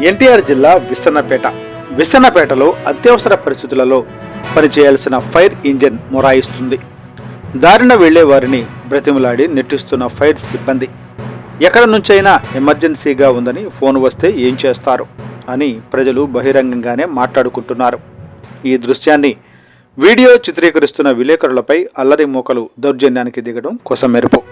ఎన్టీఆర్ జిల్లా విస్సన్నపేటలో అత్యవసర పరిస్థితులలో పనిచేయాల్సిన ఫైర్ ఇంజిన్ మొరాయిస్తుంది. దారిన వెళ్లే వారిని బ్రతిమలాడి నెట్టిస్తున్న ఫైర్ సిబ్బంది ఎక్కడి నుంచైనా ఎమర్జెన్సీగా ఉందని ఫోన్ వస్తే ఏం చేస్తారు అని ప్రజలు బహిరంగంగానే మాట్లాడుకుంటున్నారు. ఈ దృశ్యాన్ని వీడియో చిత్రీకరిస్తున్న విలేకరులపై అల్లరి మూకలు దౌర్జన్యానికి దిగడం కొసమెరుపు.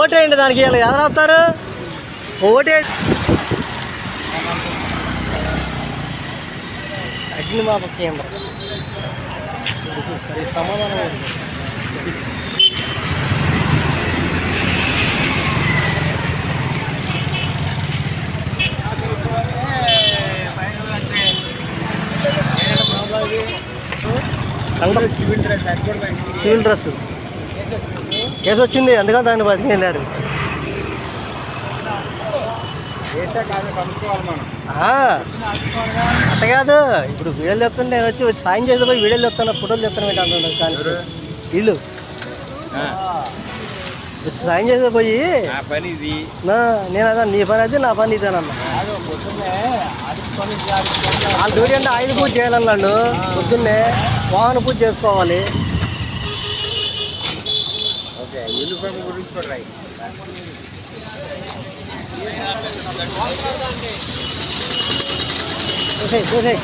ఓటేయండి దానికి ఎలా ఆపుతారు? అగ్నిమాప కేంద్రం సమాధానం సివిల్ డ్రెస్ కేసు వచ్చింది, అందుకని దాన్ని బతికి వెళ్ళారు. అట్ట కాదు, ఇప్పుడు వీడియోలు తెస్తుంటే నేను వచ్చి సాయం చేసి పోయి వీడియోలు తెస్తాను, ఫోటోలు తెస్తాను ఏంటంటున్నాడు. కానీ వీళ్ళు వచ్చి సాయం చేసే పోయి నేను అదే నీ పని అయితే నా పని ఇదేనన్నా. వాళ్ళ డ్యూటీ అంటే ఆయుధ పూజ చేయాలన్నాడు. పొద్దున్నే వాహన పూజ చేసుకోవాలి. చూసాయి